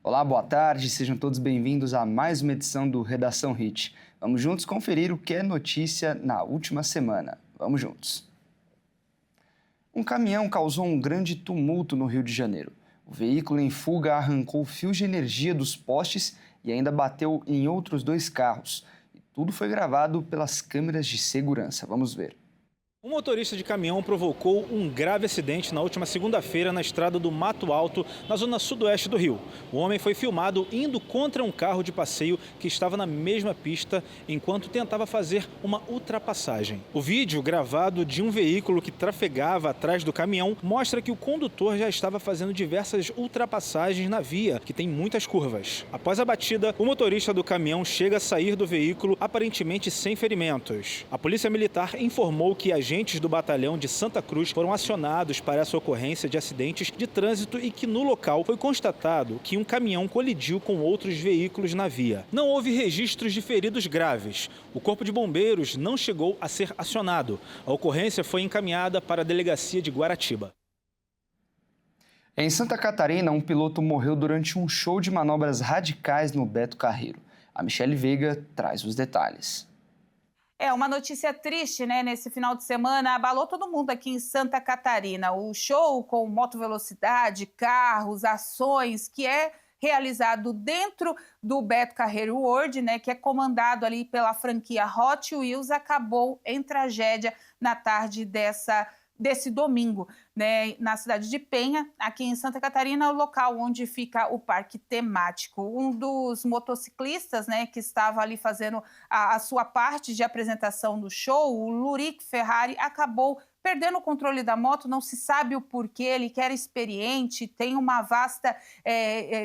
Olá, boa tarde, sejam todos bem-vindos a mais uma edição do Redação Hit. Vamos juntos conferir o que é notícia na última semana. Vamos juntos. Um caminhão causou um grande tumulto no Rio de Janeiro. O veículo em fuga arrancou fios de energia dos postes e ainda bateu em outros 2 carros. E tudo foi gravado pelas câmeras de segurança. Vamos ver. Um motorista de caminhão provocou um grave acidente na última segunda-feira na estrada do Mato Alto, na zona sudoeste do Rio. O homem foi filmado indo contra um carro de passeio que estava na mesma pista enquanto tentava fazer uma ultrapassagem. O vídeo, gravado de um veículo que trafegava atrás do caminhão, mostra que o condutor já estava fazendo diversas ultrapassagens na via, que tem muitas curvas. Após a batida, o motorista do caminhão chega a sair do veículo, aparentemente sem ferimentos. A Polícia Militar informou que agentes do batalhão de Santa Cruz foram acionados para essa ocorrência de acidentes de trânsito e que no local foi constatado que um caminhão colidiu com outros veículos na via. Não houve registros de feridos graves. O Corpo de Bombeiros não chegou a ser acionado. A ocorrência foi encaminhada para a delegacia de Guaratiba. Em Santa Catarina, um piloto morreu durante um show de manobras radicais no Beto Carreiro. A Michele Veiga traz os detalhes. É uma notícia triste, né? Nesse final de semana, abalou todo mundo aqui em Santa Catarina. O show com motovelocidade, carros, ações, que é realizado dentro do Beto Carreiro World, né? Que é comandado ali pela franquia Hot Wheels, acabou em tragédia na tarde desse domingo, né, na cidade de Penha, aqui em Santa Catarina, o local onde fica o parque temático. Um dos motociclistas, né, que estava ali fazendo a sua parte de apresentação do show, o Luric Ferrari, acabou perdendo o controle da moto, não se sabe o porquê, ele que era experiente, tem uma vasta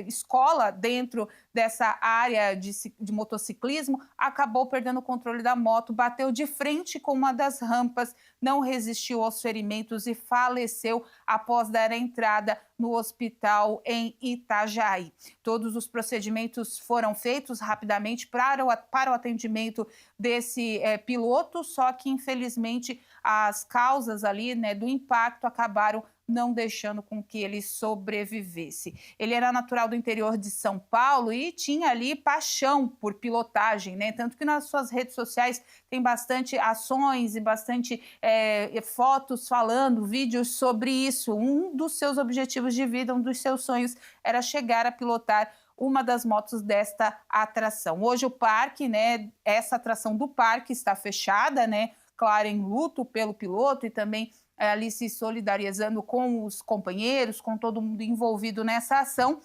escola dentro dessa área de motociclismo, acabou perdendo o controle da moto, bateu de frente com uma das rampas, não resistiu aos ferimentos e faleceu após dar a entrada no hospital em Itajaí. Todos os procedimentos foram feitos rapidamente para o atendimento desse piloto, só que infelizmente as causas ali, né, do impacto acabaram não deixando com que ele sobrevivesse. Ele era natural do interior de São Paulo e tinha ali paixão por pilotagem, né? Tanto que nas suas redes sociais tem bastante ações e bastante fotos falando, vídeos sobre isso. Um dos seus objetivos de vida, um dos seus sonhos era chegar a pilotar uma das motos desta atração. Hoje o parque, né, essa atração do parque está fechada, né? Claro, em luto pelo piloto e também ali se solidarizando com os companheiros, com todo mundo envolvido nessa ação.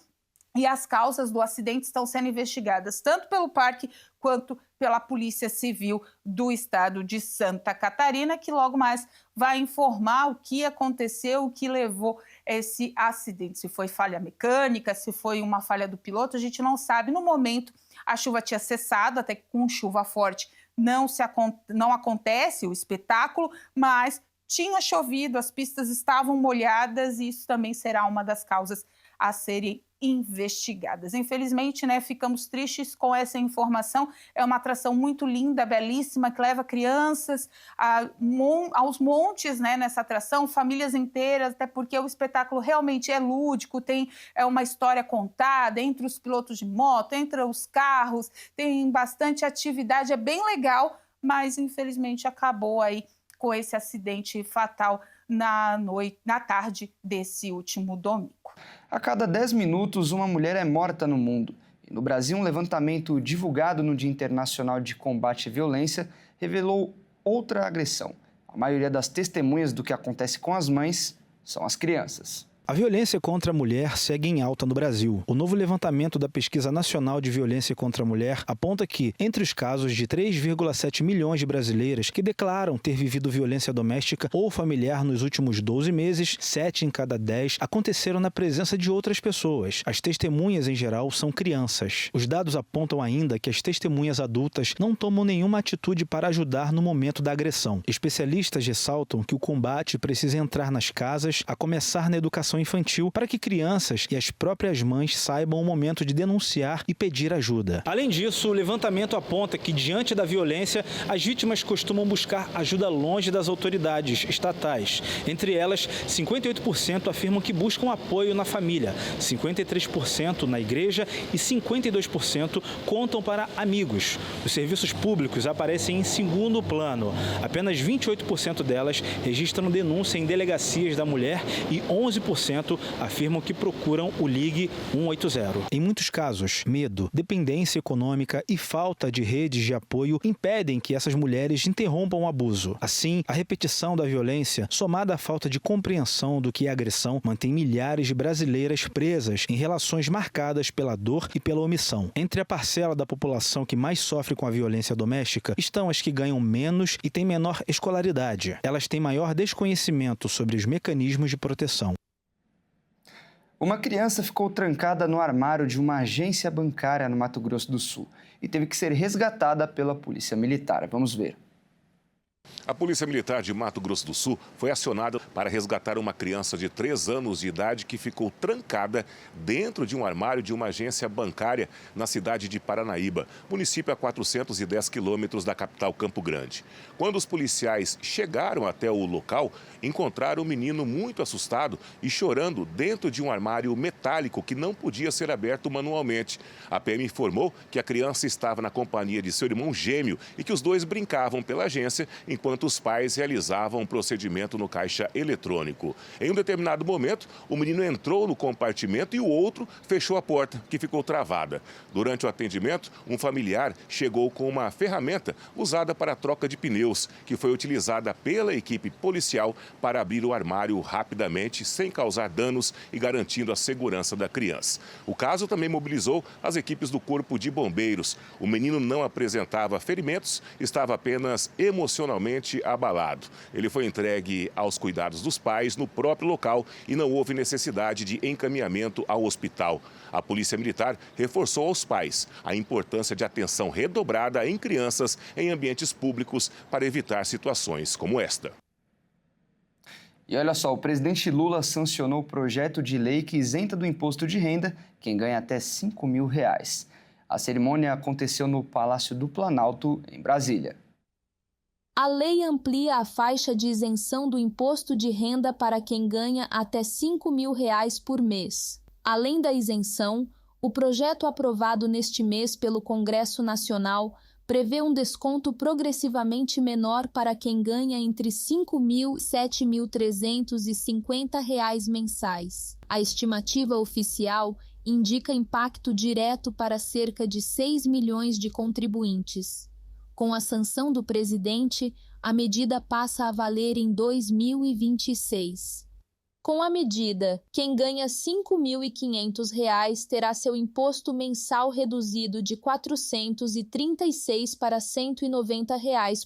E as causas do acidente estão sendo investigadas tanto pelo parque quanto pela Polícia Civil do estado de Santa Catarina, que logo mais vai informar o que aconteceu, o que levou esse acidente. Se foi falha mecânica, se foi uma falha do piloto, a gente não sabe. No momento, a chuva tinha cessado, até que com chuva forte não acontece o espetáculo, mas tinha chovido, as pistas estavam molhadas e isso também será uma das causas a serem investigadas. Infelizmente, né, ficamos tristes com essa informação. É uma atração muito linda, belíssima, que leva crianças aos montes, né, nessa atração, famílias inteiras, até porque o espetáculo realmente é lúdico, tem uma história contada entre os pilotos de moto, entre os carros, tem bastante atividade, é bem legal, mas infelizmente acabou aí com esse acidente fatal na tarde desse último domingo. A cada 10 minutos, uma mulher é morta no mundo. E no Brasil, um levantamento divulgado no Dia Internacional de Combate à Violência revelou outra agressão. A maioria das testemunhas do que acontece com as mães são as crianças. A violência contra a mulher segue em alta no Brasil. O novo levantamento da Pesquisa Nacional de Violência contra a Mulher aponta que, entre os casos de 3,7 milhões de brasileiras que declaram ter vivido violência doméstica ou familiar nos últimos 12 meses, 7 em cada 10 aconteceram na presença de outras pessoas. As testemunhas, em geral, são crianças. Os dados apontam ainda que as testemunhas adultas não tomam nenhuma atitude para ajudar no momento da agressão. Especialistas ressaltam que o combate precisa entrar nas casas, a começar na educação proteção infantil para que crianças e as próprias mães saibam o momento de denunciar e pedir ajuda. Além disso, o levantamento aponta que, diante da violência, as vítimas costumam buscar ajuda longe das autoridades estatais. Entre elas, 58% afirmam que buscam apoio na família, 53% na igreja e 52% contam para amigos. Os serviços públicos aparecem em segundo plano. Apenas 28% delas registram denúncia em delegacias da mulher e 11% afirmam que procuram o Ligue 180. Em muitos casos, medo, dependência econômica e falta de redes de apoio impedem que essas mulheres interrompam o abuso. Assim, a repetição da violência, somada à falta de compreensão do que é agressão, mantém milhares de brasileiras presas em relações marcadas pela dor e pela omissão. Entre a parcela da população que mais sofre com a violência doméstica estão as que ganham menos e têm menor escolaridade. Elas têm maior desconhecimento sobre os mecanismos de proteção. Uma criança ficou trancada no armário de uma agência bancária no Mato Grosso do Sul e teve que ser resgatada pela Polícia Militar. Vamos ver. A Polícia Militar de Mato Grosso do Sul foi acionada para resgatar uma criança de 3 anos de idade que ficou trancada dentro de um armário de uma agência bancária na cidade de Paranaíba, município a 410 quilômetros da capital Campo Grande. Quando os policiais chegaram até o local, encontraram o menino muito assustado e chorando dentro de um armário metálico que não podia ser aberto manualmente. A PM informou que a criança estava na companhia de seu irmão gêmeo e que os dois brincavam pela agência enquanto os pais realizavam um procedimento no caixa eletrônico. Em um determinado momento, o menino entrou no compartimento e o outro fechou a porta, que ficou travada. Durante o atendimento, um familiar chegou com uma ferramenta usada para a troca de pneus, que foi utilizada pela equipe policial para abrir o armário rapidamente, sem causar danos e garantindo a segurança da criança. O caso também mobilizou as equipes do Corpo de Bombeiros. O menino não apresentava ferimentos, estava apenas emocionalmente abalado. Ele foi entregue aos cuidados dos pais no próprio local e não houve necessidade de encaminhamento ao hospital. A Polícia Militar reforçou aos pais a importância de atenção redobrada em crianças em ambientes públicos para evitar situações como esta. E olha só, o presidente Lula sancionou o projeto de lei que isenta do imposto de renda quem ganha até R$5 mil. A cerimônia aconteceu no Palácio do Planalto, em Brasília. A lei amplia a faixa de isenção do imposto de renda para quem ganha até R$5 mil por mês. Além da isenção, o projeto aprovado neste mês pelo Congresso Nacional prevê um desconto progressivamente menor para quem ganha entre R$5 mil e R$7.350 mensais. A estimativa oficial indica impacto direto para cerca de 6 milhões de contribuintes. Com a sanção do presidente, a medida passa a valer em 2026. Com a medida, quem ganha R$ 5.500 terá seu imposto mensal reduzido de R$ 436 para R$ 190,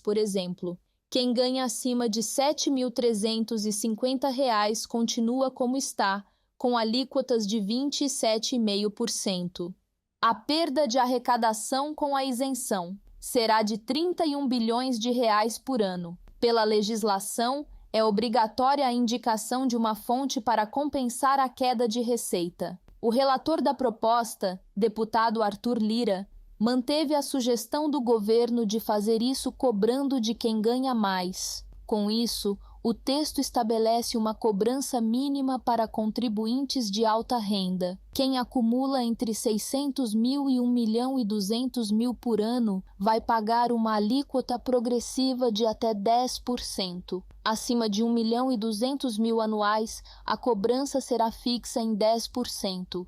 por exemplo. Quem ganha acima de R$ 7.350 continua como está, com alíquotas de 27,5%. A perda de arrecadação com a isenção será de 31 bilhões de reais por ano. Pela legislação, é obrigatória a indicação de uma fonte para compensar a queda de receita. O relator da proposta, deputado Arthur Lira, manteve a sugestão do governo de fazer isso cobrando de quem ganha mais. Com isso, o texto estabelece uma cobrança mínima para contribuintes de alta renda. Quem acumula entre 600 mil e 1.200.000 por ano vai pagar uma alíquota progressiva de até 10%. Acima de 1.200.000 anuais, a cobrança será fixa em 10%.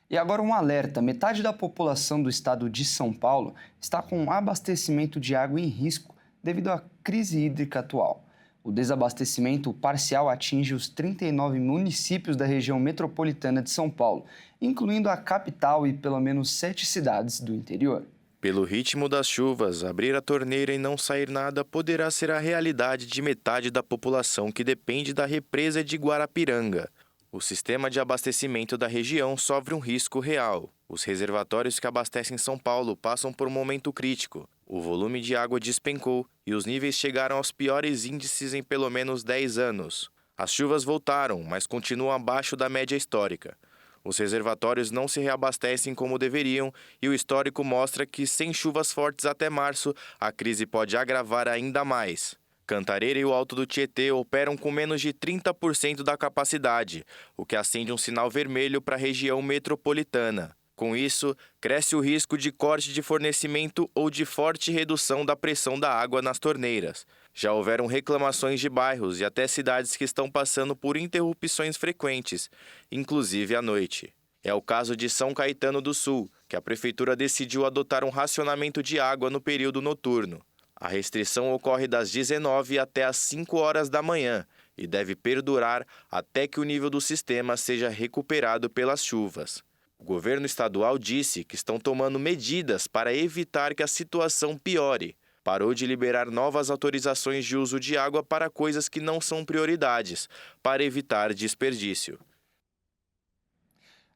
E agora um alerta: metade da população do estado de São Paulo está com abastecimento de água em risco devido à crise hídrica atual. O desabastecimento parcial atinge os 39 municípios da região metropolitana de São Paulo, incluindo a capital e pelo menos 7 cidades do interior. Pelo ritmo das chuvas, abrir a torneira e não sair nada poderá ser a realidade de metade da população que depende da represa de Guarapiranga. O sistema de abastecimento da região sofre um risco real. Os reservatórios que abastecem São Paulo passam por um momento crítico. O volume de água despencou e os níveis chegaram aos piores índices em pelo menos 10 anos. As chuvas voltaram, mas continuam abaixo da média histórica. Os reservatórios não se reabastecem como deveriam e o histórico mostra que, sem chuvas fortes até março, a crise pode agravar ainda mais. Cantareira e o Alto do Tietê operam com menos de 30% da capacidade, o que acende um sinal vermelho para a região metropolitana. Com isso, cresce o risco de corte de fornecimento ou de forte redução da pressão da água nas torneiras. Já houveram reclamações de bairros e até cidades que estão passando por interrupções frequentes, inclusive à noite. É o caso de São Caetano do Sul, que a prefeitura decidiu adotar um racionamento de água no período noturno. A restrição ocorre das 19 até as 5 horas da manhã e deve perdurar até que o nível do sistema seja recuperado pelas chuvas. O governo estadual disse que estão tomando medidas para evitar que a situação piore. Parou de liberar novas autorizações de uso de água para coisas que não são prioridades, para evitar desperdício.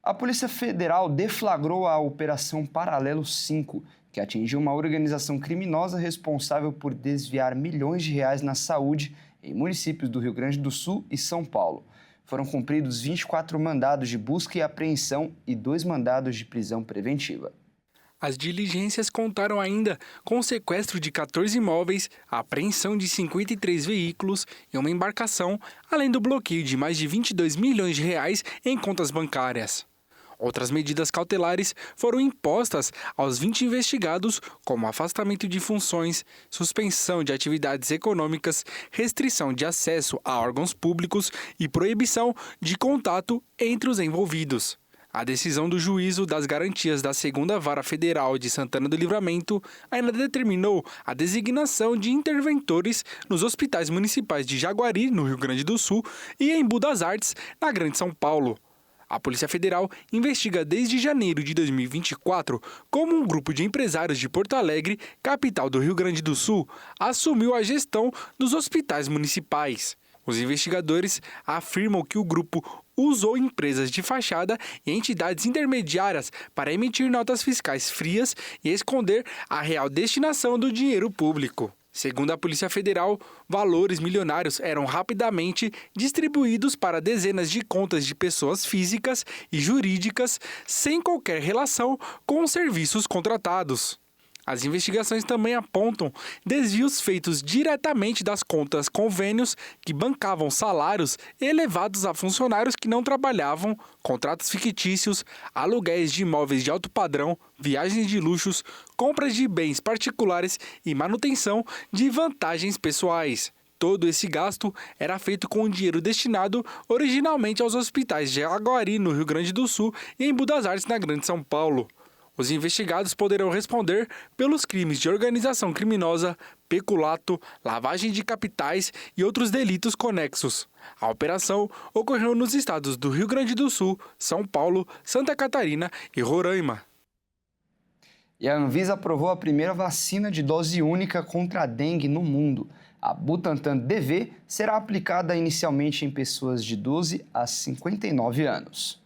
A Polícia Federal deflagrou a Operação Paralelo 5, que atingiu uma organização criminosa responsável por desviar milhões de reais na saúde em municípios do Rio Grande do Sul e São Paulo. Foram cumpridos 24 mandados de busca e apreensão e 2 mandados de prisão preventiva. As diligências contaram ainda com o sequestro de 14 imóveis, a apreensão de 53 veículos e uma embarcação, além do bloqueio de mais de 22 milhões de reais em contas bancárias. Outras medidas cautelares foram impostas aos 20 investigados, como afastamento de funções, suspensão de atividades econômicas, restrição de acesso a órgãos públicos e proibição de contato entre os envolvidos. A decisão do Juízo das Garantias da 2ª Vara Federal de Santana do Livramento ainda determinou a designação de interventores nos hospitais municipais de Jaguari, no Rio Grande do Sul, e em Budas Artes, na Grande São Paulo. A Polícia Federal investiga desde janeiro de 2024 como um grupo de empresários de Porto Alegre, capital do Rio Grande do Sul, assumiu a gestão dos hospitais municipais. Os investigadores afirmam que o grupo usou empresas de fachada e entidades intermediárias para emitir notas fiscais frias e esconder a real destinação do dinheiro público. Segundo a Polícia Federal, valores milionários eram rapidamente distribuídos para dezenas de contas de pessoas físicas e jurídicas sem qualquer relação com os serviços contratados. As investigações também apontam desvios feitos diretamente das contas convênios que bancavam salários elevados a funcionários que não trabalhavam, contratos fictícios, aluguéis de imóveis de alto padrão, viagens de luxos, compras de bens particulares e manutenção de vantagens pessoais. Todo esse gasto era feito com o dinheiro destinado originalmente aos hospitais de Jaguari, no Rio Grande do Sul, e em Budas Artes, na Grande São Paulo. Os investigados poderão responder pelos crimes de organização criminosa, peculato, lavagem de capitais e outros delitos conexos. A operação ocorreu nos estados do Rio Grande do Sul, São Paulo, Santa Catarina e Roraima. E a Anvisa aprovou a primeira vacina de dose única contra a dengue no mundo. A Butantan DV será aplicada inicialmente em pessoas de 12 a 59 anos.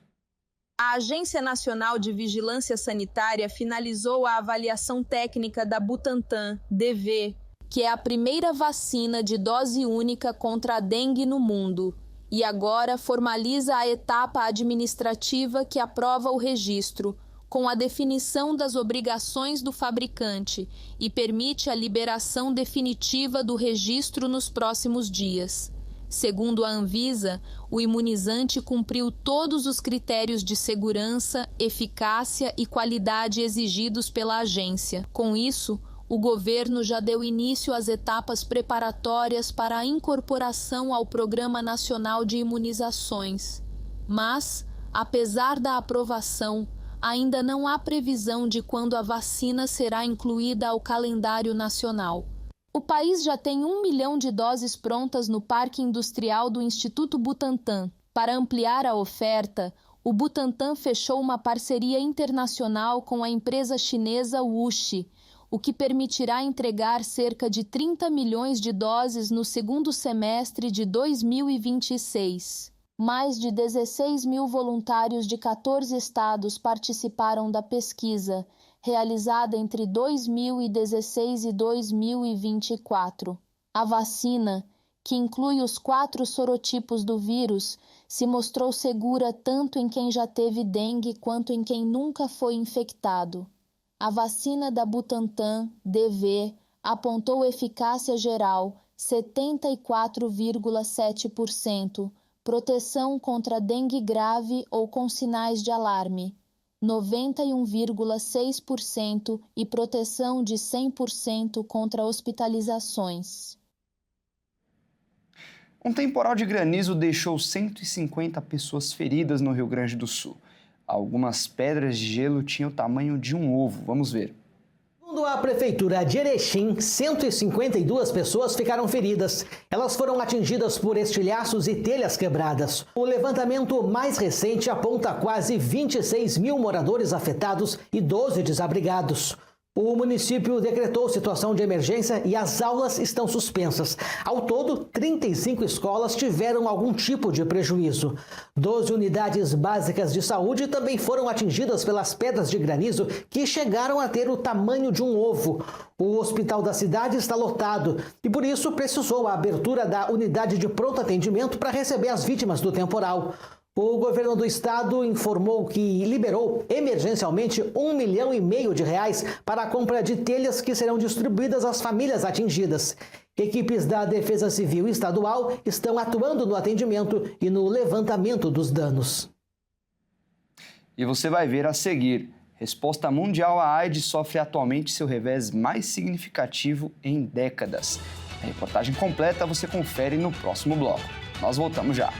A Agência Nacional de Vigilância Sanitária finalizou a avaliação técnica da Butantan DV, que é a primeira vacina de dose única contra a dengue no mundo, e agora formaliza a etapa administrativa que aprova o registro, com a definição das obrigações do fabricante e permite a liberação definitiva do registro nos próximos dias. Segundo a Anvisa, o imunizante cumpriu todos os critérios de segurança, eficácia e qualidade exigidos pela agência. Com isso, o governo já deu início às etapas preparatórias para a incorporação ao Programa Nacional de Imunizações. Mas, apesar da aprovação, ainda não há previsão de quando a vacina será incluída ao calendário nacional. O país já tem 1 milhão de doses prontas no Parque Industrial do Instituto Butantan. Para ampliar a oferta, o Butantan fechou uma parceria internacional com a empresa chinesa WuXi, o que permitirá entregar cerca de 30 milhões de doses no segundo semestre de 2026. Mais de 16 mil voluntários de 14 estados participaram da pesquisa, realizada entre 2016 e 2024. A vacina, que inclui os 4 sorotipos do vírus, se mostrou segura tanto em quem já teve dengue quanto em quem nunca foi infectado. A vacina da Butantan, DV, apontou eficácia geral 74,7%, proteção contra dengue grave ou com sinais de alarme, 91,6% e proteção de 100% contra hospitalizações. Um temporal de granizo deixou 150 pessoas feridas no Rio Grande do Sul. Algumas pedras de gelo tinham o tamanho de um ovo. Vamos ver. Segundo a Prefeitura de Erechim, 152 pessoas ficaram feridas. Elas foram atingidas por estilhaços e telhas quebradas. O levantamento mais recente aponta quase 26 mil moradores afetados e 12 desabrigados. O município decretou situação de emergência e as aulas estão suspensas. Ao todo, 35 escolas tiveram algum tipo de prejuízo. 12 unidades básicas de saúde também foram atingidas pelas pedras de granizo que chegaram a ter o tamanho de um ovo. O hospital da cidade está lotado e, por isso, precisou a abertura da unidade de pronto atendimento para receber as vítimas do temporal. O governo do estado informou que liberou emergencialmente R$1,5 milhão para a compra de telhas que serão distribuídas às famílias atingidas. Equipes da Defesa Civil Estadual estão atuando no atendimento e no levantamento dos danos. E você vai ver a seguir. Resposta mundial à AIDS sofre atualmente seu revés mais significativo em décadas. A reportagem completa você confere no próximo bloco. Nós voltamos já.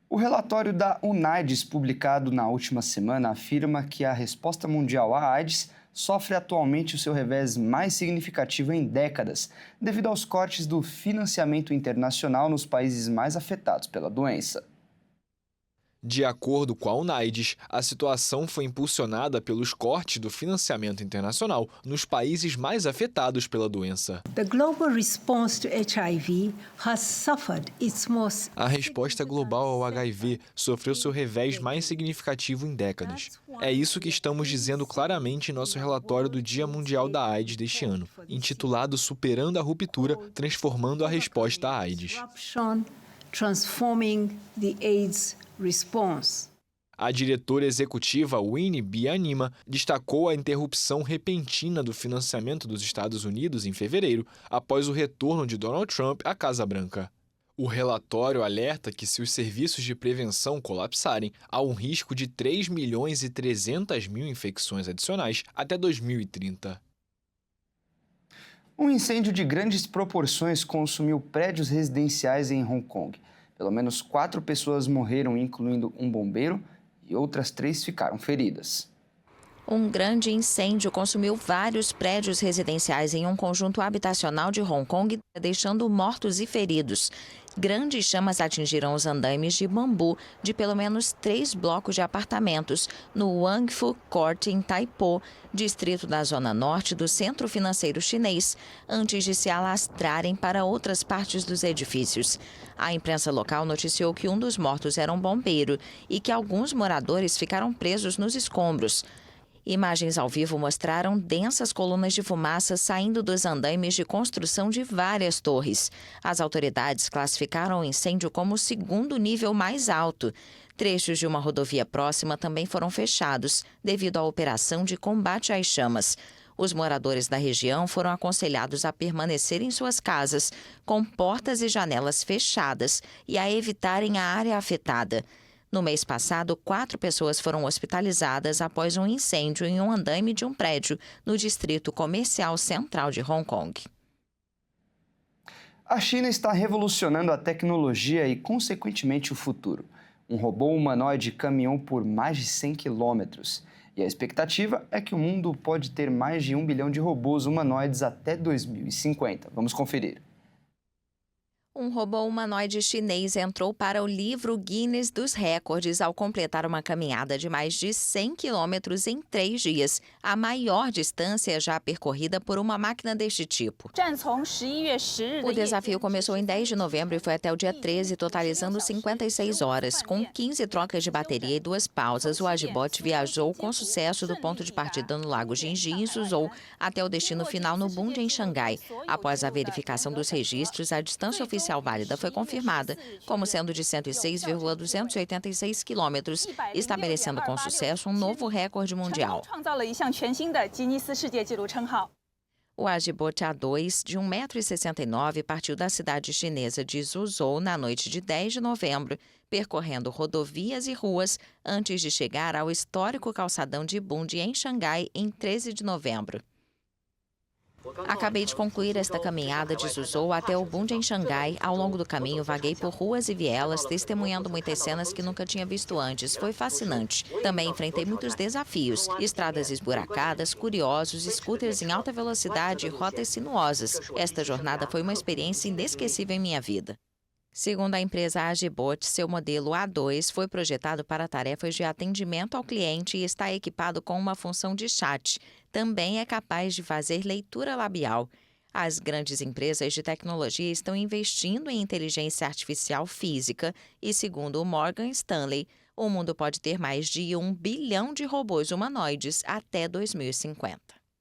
O relatório da UNAIDS, publicado na última semana, afirma que a resposta mundial à AIDS sofre atualmente o seu revés mais significativo em décadas, devido aos cortes do financiamento internacional nos países mais afetados pela doença. De acordo com a UNAIDS, a situação foi impulsionada pelos cortes do financiamento internacional nos países mais afetados pela doença. A resposta global ao HIV sofreu seu revés mais significativo em décadas. É isso que estamos dizendo claramente em nosso relatório do Dia Mundial da AIDS deste ano, intitulado Superando a Ruptura, Transformando a Resposta à AIDS. Transforming the AIDS Response. A diretora executiva Winnie Byanyima destacou a interrupção repentina do financiamento dos Estados Unidos em fevereiro, após o retorno de Donald Trump à Casa Branca. O relatório alerta que, se os serviços de prevenção colapsarem, há um risco de 3.300.000 infecções adicionais até 2030. Um incêndio de grandes proporções consumiu prédios residenciais em Hong Kong. Pelo menos 4 pessoas morreram, incluindo um bombeiro, e outras 3 ficaram feridas. Um grande incêndio consumiu vários prédios residenciais em um conjunto habitacional de Hong Kong, deixando mortos e feridos. Grandes chamas atingiram os andaimes de bambu de pelo menos 3 blocos de apartamentos no Wangfu Court, em Taipo, distrito da zona norte do centro financeiro chinês, antes de se alastrarem para outras partes dos edifícios. A imprensa local noticiou que um dos mortos era um bombeiro e que alguns moradores ficaram presos nos escombros. Imagens ao vivo mostraram densas colunas de fumaça saindo dos andaimes de construção de várias torres. As autoridades classificaram o incêndio como o 2º nível mais alto. Trechos de uma rodovia próxima também foram fechados devido à operação de combate às chamas. Os moradores da região foram aconselhados a permanecer em suas casas, com portas e janelas fechadas, e a evitarem a área afetada. No mês passado, 4 pessoas foram hospitalizadas após um incêndio em um andaime de um prédio no Distrito Comercial Central de Hong Kong. A China está revolucionando a tecnologia e, consequentemente, o futuro. Um robô humanoide caminhou por mais de 100 quilômetros. E a expectativa é que o mundo pode ter mais de 1 bilhão de robôs humanoides até 2050. Vamos conferir. Um robô humanoide chinês entrou para o livro Guinness dos Recordes ao completar uma caminhada de mais de 100 quilômetros em 3 dias, a maior distância já percorrida por uma máquina deste tipo. O desafio começou em 10 de novembro e foi até o dia 13, totalizando 56 horas. Com 15 trocas de bateria e 2 pausas, o Agibot viajou com sucesso do ponto de partida no Lago Jinji, em Suzhou, até o destino final no Bund, em Xangai. Após a verificação dos registros, a distância oficial válida foi confirmada como sendo de 106,286 quilômetros, estabelecendo com sucesso um novo recorde mundial. O Agibot A2, de 1,69 m, partiu da cidade chinesa de Suzhou na noite de 10 de novembro, percorrendo rodovias e ruas antes de chegar ao histórico calçadão de Bund, em Xangai, em 13 de novembro. Acabei de concluir esta caminhada de Suzhou até o Bund, em Xangai. Ao longo do caminho, vaguei por ruas e vielas, testemunhando muitas cenas que nunca tinha visto antes. Foi fascinante. Também enfrentei muitos desafios. Estradas esburacadas, curiosos, scooters em alta velocidade e rotas sinuosas. Esta jornada foi uma experiência inesquecível em minha vida. Segundo a empresa Agibot, seu modelo A2 foi projetado para tarefas de atendimento ao cliente e está equipado com uma função de chat. Também é capaz de fazer leitura labial. As grandes empresas de tecnologia estão investindo em inteligência artificial física e, segundo o Morgan Stanley, o mundo pode ter mais de 1 bilhão de robôs humanoides até 2050.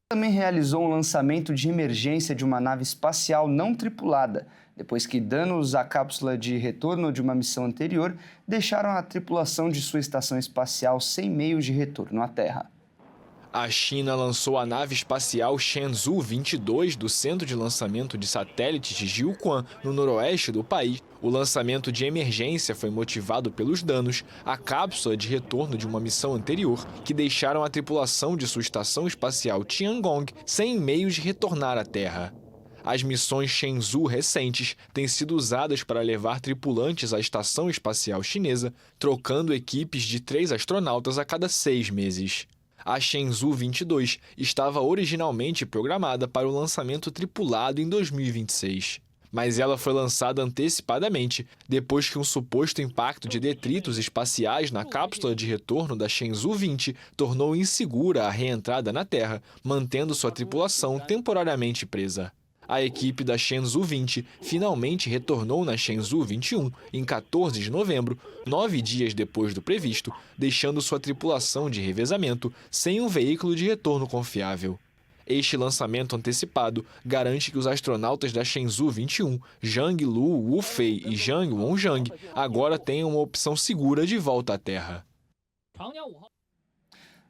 Também realizou um lançamento de emergência de uma nave espacial não tripulada, depois que danos à cápsula de retorno de uma missão anterior deixaram a tripulação de sua estação espacial sem meios de retorno à Terra. A China lançou a nave espacial Shenzhou 22 do Centro de Lançamento de Satélites de Jiuquan, no noroeste do país. O lançamento de emergência foi motivado pelos danos à cápsula de retorno de uma missão anterior, que deixaram a tripulação de sua estação espacial Tiangong sem meios de retornar à Terra. As missões Shenzhou recentes têm sido usadas para levar tripulantes à estação espacial chinesa, trocando equipes de 3 astronautas a cada 6 meses. A Shenzhou 22 estava originalmente programada para o lançamento tripulado em 2026. Mas ela foi lançada antecipadamente, depois que um suposto impacto de detritos espaciais na cápsula de retorno da Shenzhou 20 tornou insegura a reentrada na Terra, mantendo sua tripulação temporariamente presa. A equipe da Shenzhou 20 finalmente retornou na Shenzhou 21 em 14 de novembro, 9 dias depois do previsto, deixando sua tripulação de revezamento sem um veículo de retorno confiável. Este lançamento antecipado garante que os astronautas da Shenzhou 21, Zhang Lu Wufei e Zhang Wonzhang, agora tenham uma opção segura de volta à Terra.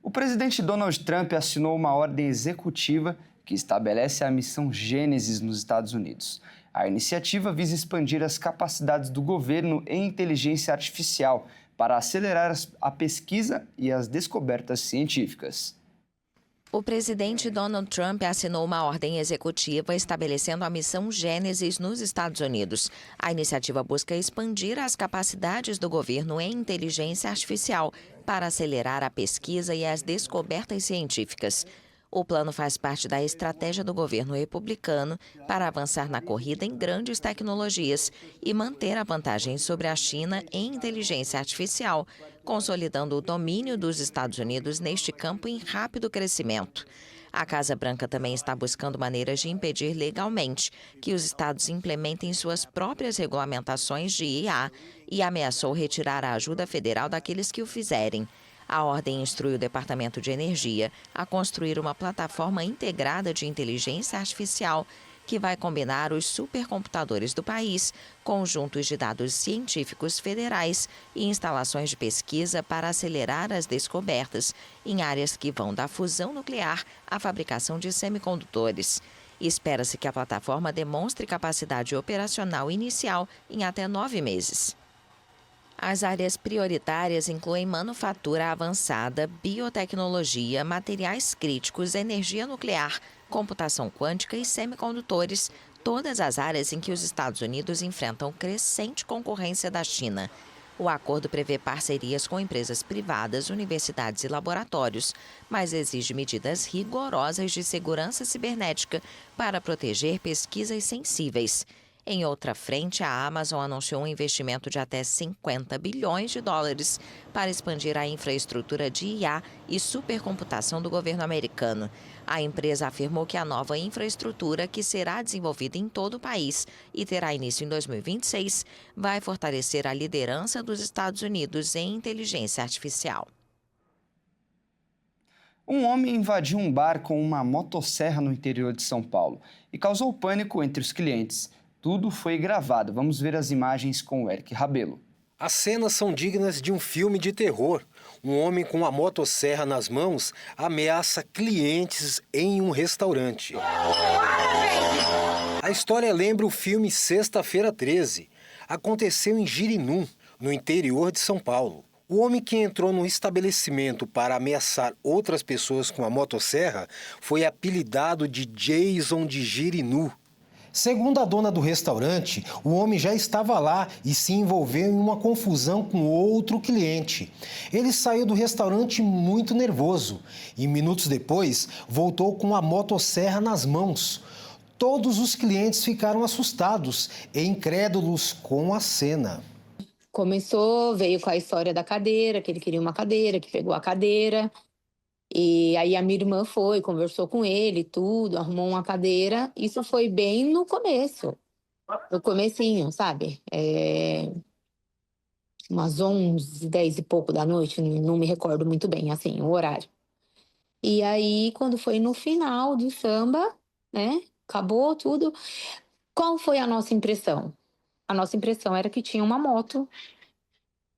O presidente Donald Trump assinou uma ordem executiva que estabelece a missão Gênesis nos Estados Unidos. A iniciativa visa expandir as capacidades do governo em inteligência artificial para acelerar a pesquisa e as descobertas científicas. O presidente Donald Trump assinou uma ordem executiva estabelecendo a missão Gênesis nos Estados Unidos. A iniciativa busca expandir as capacidades do governo em inteligência artificial para acelerar a pesquisa e as descobertas científicas. O plano faz parte da estratégia do governo republicano para avançar na corrida em grandes tecnologias e manter a vantagem sobre a China em inteligência artificial, consolidando o domínio dos Estados Unidos neste campo em rápido crescimento. A Casa Branca também está buscando maneiras de impedir legalmente que os estados implementem suas próprias regulamentações de IA e ameaçou retirar a ajuda federal daqueles que o fizerem. A ordem instrui o Departamento de Energia a construir uma plataforma integrada de inteligência artificial que vai combinar os supercomputadores do país, conjuntos de dados científicos federais e instalações de pesquisa para acelerar as descobertas em áreas que vão da fusão nuclear à fabricação de semicondutores. Espera-se que a plataforma demonstre capacidade operacional inicial em até 9 meses. As áreas prioritárias incluem manufatura avançada, biotecnologia, materiais críticos, energia nuclear, computação quântica e semicondutores, todas as áreas em que os Estados Unidos enfrentam crescente concorrência da China. O acordo prevê parcerias com empresas privadas, universidades e laboratórios, mas exige medidas rigorosas de segurança cibernética para proteger pesquisas sensíveis. Em outra frente, a Amazon anunciou um investimento de até 50 bilhões de dólares para expandir a infraestrutura de IA e supercomputação do governo americano. A empresa afirmou que a nova infraestrutura, que será desenvolvida em todo o país e terá início em 2026, vai fortalecer a liderança dos Estados Unidos em inteligência artificial. Um homem invadiu um bar com uma motosserra no interior de São Paulo e causou pânico entre os clientes. Tudo foi gravado. Vamos ver as imagens com o Eric Rabelo. As cenas são dignas de um filme de terror. Um homem com uma motosserra nas mãos ameaça clientes em um restaurante. A história lembra o filme Sexta-feira 13. Aconteceu em Girinu, no interior de São Paulo. O homem que entrou no estabelecimento para ameaçar outras pessoas com a motosserra foi apelidado de Jason de Girinu. Segundo a dona do restaurante, o homem já estava lá e se envolveu em uma confusão com outro cliente. Ele saiu do restaurante muito nervoso e, minutos depois, voltou com a motosserra nas mãos. Todos os clientes ficaram assustados e incrédulos com a cena. Veio com a história da cadeira, que ele queria uma cadeira, que pegou a cadeira. E aí a minha irmã foi, conversou com ele, tudo, arrumou uma cadeira. Isso foi bem no começo, no comecinho, sabe? Umas 11, 10 e pouco da noite, não me recordo muito bem, assim, o horário. E aí, quando foi no final do samba, né, acabou tudo, qual foi a nossa impressão? A nossa impressão era que tinha uma moto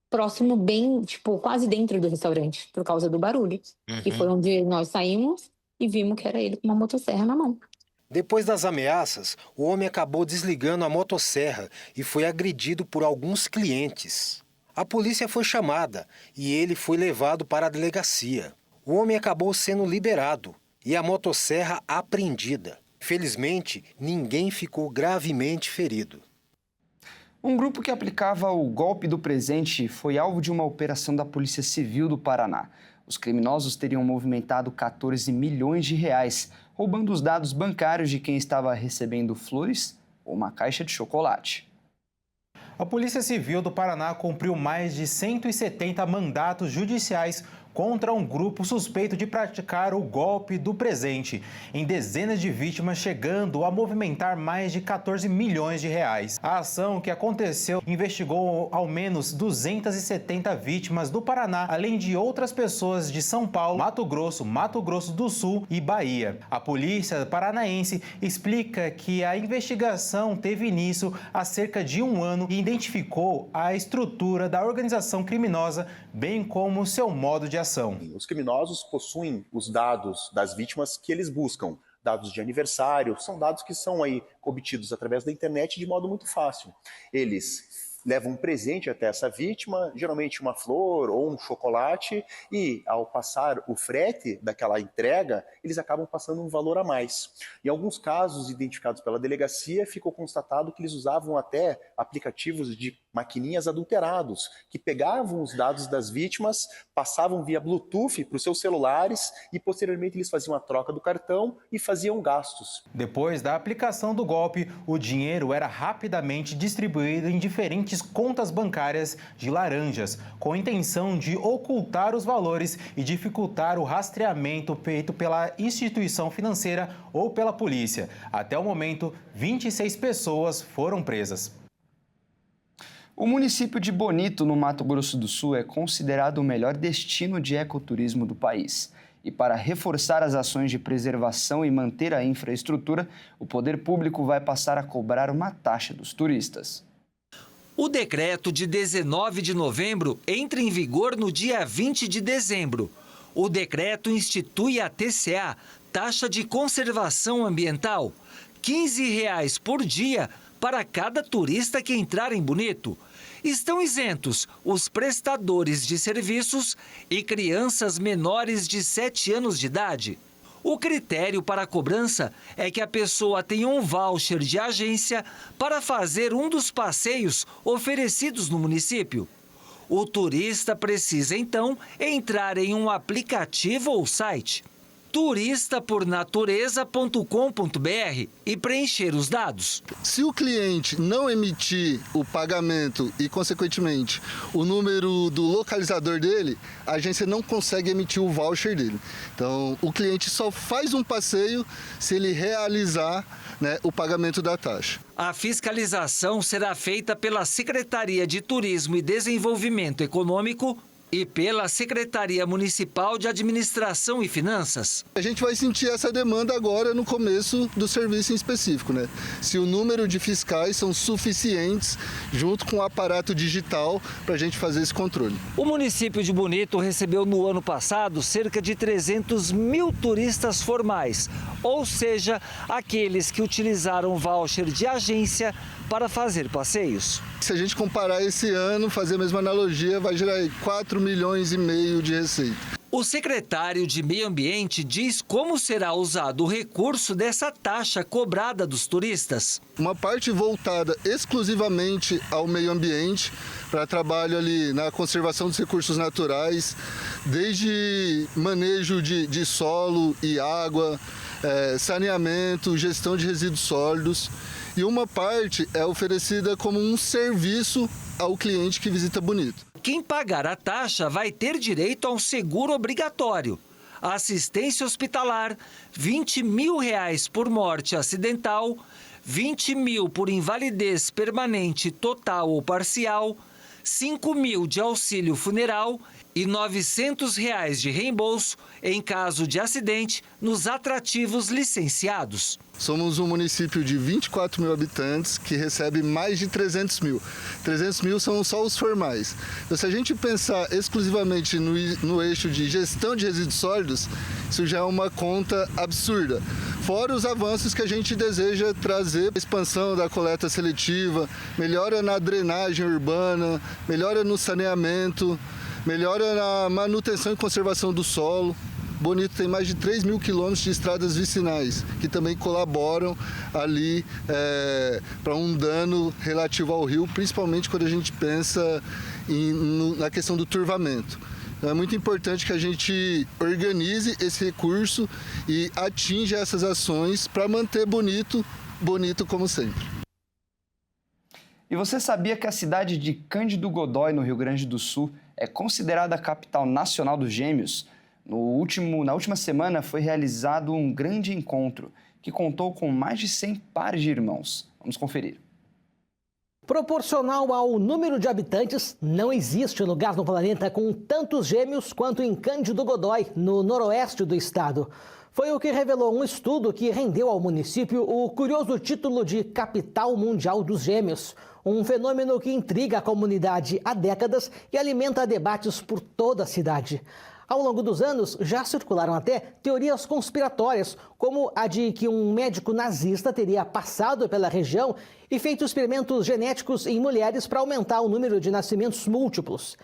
próximo, bem, tipo, quase dentro do restaurante, por causa do barulho. E foi onde nós saímos e vimos que era ele com uma motosserra na mão. Depois das ameaças, o homem acabou desligando a motosserra e foi agredido por alguns clientes. A polícia foi chamada e ele foi levado para a delegacia. O homem acabou sendo liberado e a motosserra apreendida. Felizmente, ninguém ficou gravemente ferido. Um grupo que aplicava o golpe do presente foi alvo de uma operação da Polícia Civil do Paraná. Os criminosos teriam movimentado 14 milhões de reais, roubando os dados bancários de quem estava recebendo flores ou uma caixa de chocolate. A Polícia Civil do Paraná cumpriu mais de 170 mandatos judiciais contra um grupo suspeito de praticar o golpe do presente, em dezenas de vítimas, chegando a movimentar mais de 14 milhões de reais. A ação que aconteceu investigou ao menos 270 vítimas do Paraná, além de outras pessoas de São Paulo, Mato Grosso do Sul e Bahia. A polícia paranaense explica que a investigação teve início há cerca de um ano e identificou a estrutura da organização criminosa, bem como seu modo de ação. Os criminosos possuem os dados das vítimas que eles buscam. Dados de aniversário, são dados que são aí obtidos através da internet de modo muito fácil. Eles levam um presente até essa vítima, geralmente uma flor ou um chocolate, e ao passar o frete daquela entrega, eles acabam passando um valor a mais. Em alguns casos identificados pela delegacia, ficou constatado que eles usavam até aplicativos de maquininhas adulterados, que pegavam os dados das vítimas, passavam via Bluetooth para os seus celulares e posteriormente eles faziam a troca do cartão e faziam gastos. Depois da aplicação do golpe, o dinheiro era rapidamente distribuído em diferentes contas bancárias de laranjas, com a intenção de ocultar os valores e dificultar o rastreamento feito pela instituição financeira ou pela polícia. Até o momento, 26 pessoas foram presas. O município de Bonito, no Mato Grosso do Sul, é considerado o melhor destino de ecoturismo do país. E para reforçar as ações de preservação e manter a infraestrutura, o poder público vai passar a cobrar uma taxa dos turistas. O decreto de 19 de novembro entra em vigor no dia 20 de dezembro. O decreto institui a TCA, Taxa de Conservação Ambiental, R$ 15 por dia para cada turista que entrar em Bonito. Estão isentos os prestadores de serviços e crianças menores de 7 anos de idade. O critério para a cobrança é que a pessoa tenha um voucher de agência para fazer um dos passeios oferecidos no município. O turista precisa, então, entrar em um aplicativo ou site, turistapornatureza.com.br, e preencher os dados. Se o cliente não emitir o pagamento e, consequentemente, o número do localizador dele, a agência não consegue emitir o voucher dele. Então, o cliente só faz um passeio se ele realizar, né, o pagamento da taxa. A fiscalização será feita pela Secretaria de Turismo e Desenvolvimento Econômico e pela Secretaria Municipal de Administração e Finanças. A gente vai sentir essa demanda agora no começo do serviço em específico, né? Se o número de fiscais são suficientes, junto com o aparato digital, para a gente fazer esse controle. O município de Bonito recebeu no ano passado cerca de 300 mil turistas formais, ou seja, aqueles que utilizaram voucher de agência para fazer passeios. Se a gente comparar esse ano, fazer a mesma analogia, vai gerar 4,5 milhões de receita. O secretário de Meio Ambiente diz como será usado o recurso dessa taxa cobrada dos turistas. Uma parte voltada exclusivamente ao meio ambiente, para trabalho ali na conservação dos recursos naturais, desde manejo de solo e água, saneamento, gestão de resíduos sólidos. E uma parte é oferecida como um serviço ao cliente que visita Bonito. Quem pagar a taxa vai ter direito a um seguro obrigatório, assistência hospitalar, R$20 mil por morte acidental, 20 mil por invalidez permanente total ou parcial, 5 mil de auxílio funeral e R$900 de reembolso em caso de acidente nos atrativos licenciados. Somos um município de 24 mil habitantes que recebe mais de 300 mil. 300 mil são só os formais. Então, se a gente pensar exclusivamente no eixo de gestão de resíduos sólidos, isso já é uma conta absurda. Fora os avanços que a gente deseja trazer, expansão da coleta seletiva, melhora na drenagem urbana, melhora no saneamento, melhora na manutenção e conservação do solo. Bonito tem mais de 3 mil quilômetros de estradas vicinais, que também colaboram ali para um dano relativo ao rio, principalmente quando a gente pensa na questão do turvamento. Então, é muito importante que a gente organize esse recurso e atinja essas ações para manter bonito como sempre. E você sabia que a cidade de Cândido Godói, no Rio Grande do Sul, é considerada a capital nacional dos gêmeos? Na última semana foi realizado um grande encontro que contou com mais de 100 pares de irmãos. Vamos conferir. Proporcional ao número de habitantes, não existe lugar no planeta com tantos gêmeos quanto em Cândido Godói, no noroeste do estado. Foi o que revelou um estudo que rendeu ao município o curioso título de Capital Mundial dos Gêmeos. Um fenômeno que intriga a comunidade há décadas e alimenta debates por toda a cidade. Ao longo dos anos, já circularam até teorias conspiratórias, como a de que um médico nazista teria passado pela região e feito experimentos genéticos em mulheres para aumentar o número de nascimentos múltiplos.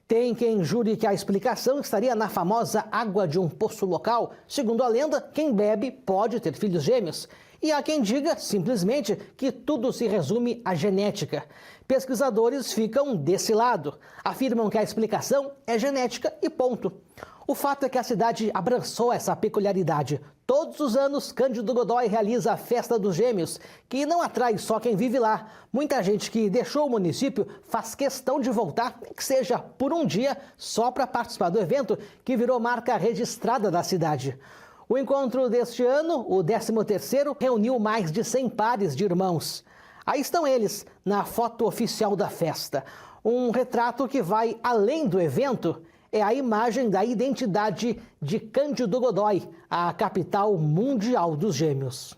Tem quem jure que a explicação estaria na famosa água de um poço local. Segundo a lenda, quem bebe pode ter filhos gêmeos. E há quem diga, simplesmente, que tudo se resume à genética. Pesquisadores ficam desse lado. Afirmam que a explicação é genética e ponto. O fato é que a cidade abraçou essa peculiaridade. Todos os anos, Cândido Godói realiza a Festa dos Gêmeos, que não atrai só quem vive lá. Muita gente que deixou o município faz questão de voltar, nem que seja por um dia, só para participar do evento, que virou marca registrada da cidade. O encontro deste ano, o 13º, reuniu mais de 100 pares de irmãos. Aí estão eles, na foto oficial da festa. Um retrato que vai além do evento. É a imagem da identidade de Cândido Godói, a capital mundial dos gêmeos.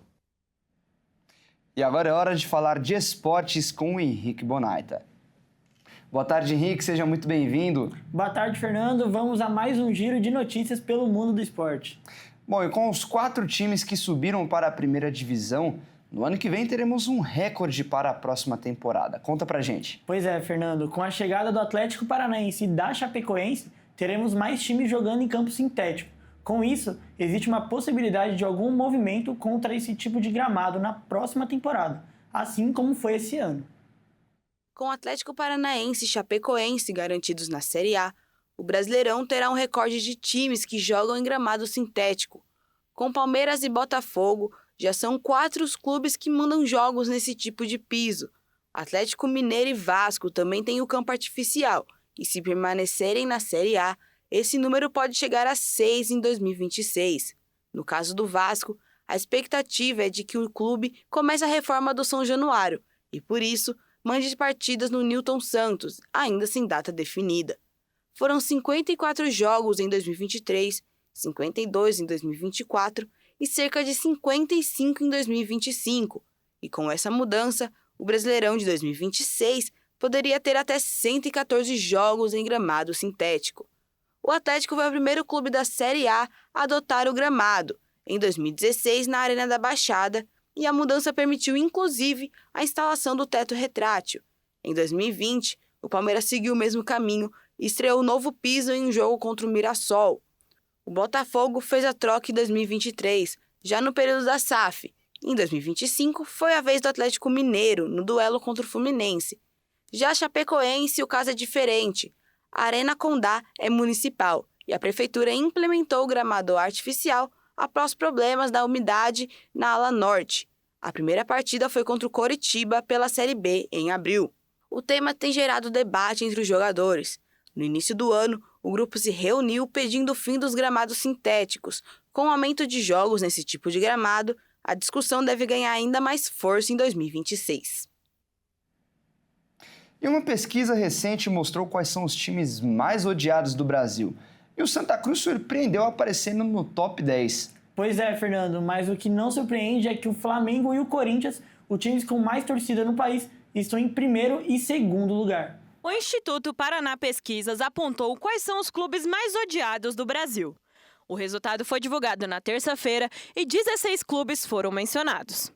E agora é hora de falar de esportes com o Henrique Bonaita. Boa tarde, Henrique, seja muito bem-vindo. Boa tarde, Fernando. Vamos a mais um giro de notícias pelo mundo do esporte. Bom, e com os 4 times que subiram para a primeira divisão, no ano que vem teremos um recorde para a próxima temporada. Conta pra gente. Pois é, Fernando. Com a chegada do Atlético Paranaense e da Chapecoense, teremos mais times jogando em campo sintético. Com isso, existe uma possibilidade de algum movimento contra esse tipo de gramado na próxima temporada, assim como foi esse ano. Com o Atlético Paranaense e Chapecoense garantidos na Série A, o Brasileirão terá um recorde de times que jogam em gramado sintético. Com Palmeiras e Botafogo, já são 4 os clubes que mandam jogos nesse tipo de piso. Atlético Mineiro e Vasco também têm o campo artificial, e se permanecerem na Série A, esse número pode chegar a 6 em 2026. No caso do Vasco, a expectativa é de que o clube comece a reforma do São Januário e, por isso, mande partidas no Newton Santos, ainda sem data definida. Foram 54 jogos em 2023, 52 em 2024 e cerca de 55 em 2025. E com essa mudança, o Brasileirão de 2026 poderia ter até 114 jogos em gramado sintético. O Atlético foi o primeiro clube da Série A a adotar o gramado, em 2016 na Arena da Baixada, e a mudança permitiu inclusive a instalação do teto retrátil. Em 2020, o Palmeiras seguiu o mesmo caminho e estreou o novo piso em um jogo contra o Mirassol. O Botafogo fez a troca em 2023, já no período da SAF. Em 2025, foi a vez do Atlético Mineiro, no duelo contra o Fluminense. Já a Chapecoense, o caso é diferente. A Arena Condá é municipal e a prefeitura implementou o gramado artificial após problemas da umidade na ala norte. A primeira partida foi contra o Coritiba pela Série B, em abril. O tema tem gerado debate entre os jogadores. No início do ano, o grupo se reuniu pedindo o fim dos gramados sintéticos. Com o aumento de jogos nesse tipo de gramado, a discussão deve ganhar ainda mais força em 2026. E uma pesquisa recente mostrou quais são os times mais odiados do Brasil. E o Santa Cruz surpreendeu aparecendo no top 10. Pois é, Fernando, mas o que não surpreende é que o Flamengo e o Corinthians, os times com mais torcida no país, estão em primeiro e segundo lugar. O Instituto Paraná Pesquisas apontou quais são os clubes mais odiados do Brasil. O resultado foi divulgado na terça-feira e 16 clubes foram mencionados.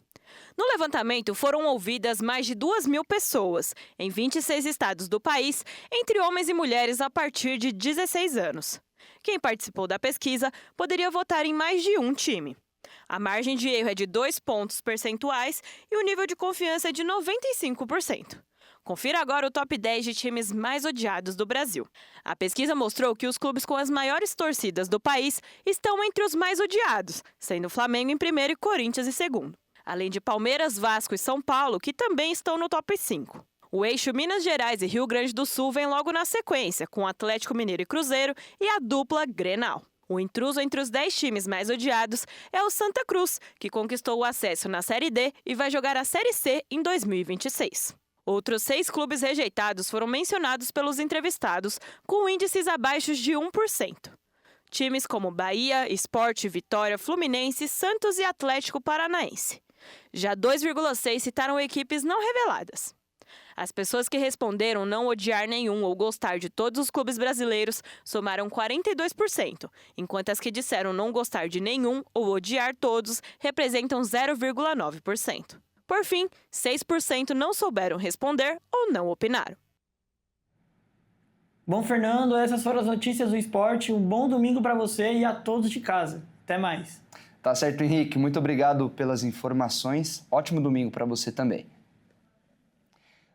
No levantamento, foram ouvidas mais de 2.000 pessoas, em 26 estados do país, entre homens e mulheres a partir de 16 anos. Quem participou da pesquisa poderia votar em mais de um time. A margem de erro é de 2 pontos percentuais e o nível de confiança é de 95%. Confira agora o top 10 de times mais odiados do Brasil. A pesquisa mostrou que os clubes com as maiores torcidas do país estão entre os mais odiados, sendo Flamengo em primeiro e Corinthians em segundo. Além de Palmeiras, Vasco e São Paulo, que também estão no top 5. O eixo Minas Gerais e Rio Grande do Sul vem logo na sequência, com Atlético Mineiro e Cruzeiro e a dupla Grenal. O intruso entre os 10 times mais odiados é o Santa Cruz, que conquistou o acesso na Série D e vai jogar a Série C em 2026. Outros 6 clubes rejeitados foram mencionados pelos entrevistados, com índices abaixo de 1%. Times como Bahia, Sport, Vitória, Fluminense, Santos e Atlético Paranaense. Já 2,6 citaram equipes não reveladas. As pessoas que responderam não odiar nenhum ou gostar de todos os clubes brasileiros somaram 42%, enquanto as que disseram não gostar de nenhum ou odiar todos representam 0,9%. Por fim, 6% não souberam responder ou não opinaram. Bom, Fernando, essas foram as notícias do esporte. Um bom domingo para você e a todos de casa. Até mais. Tá certo, Henrique. Muito obrigado pelas informações. Ótimo domingo para você também.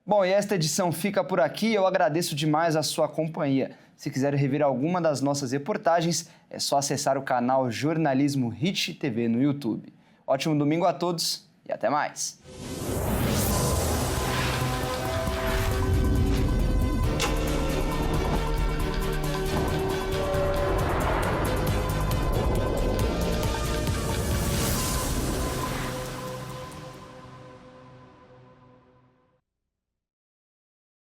Bom, e esta edição fica por aqui. Eu agradeço demais a sua companhia. Se quiser rever alguma das nossas reportagens, é só acessar o canal Jornalismo Hit TV no YouTube. Ótimo domingo a todos e até mais!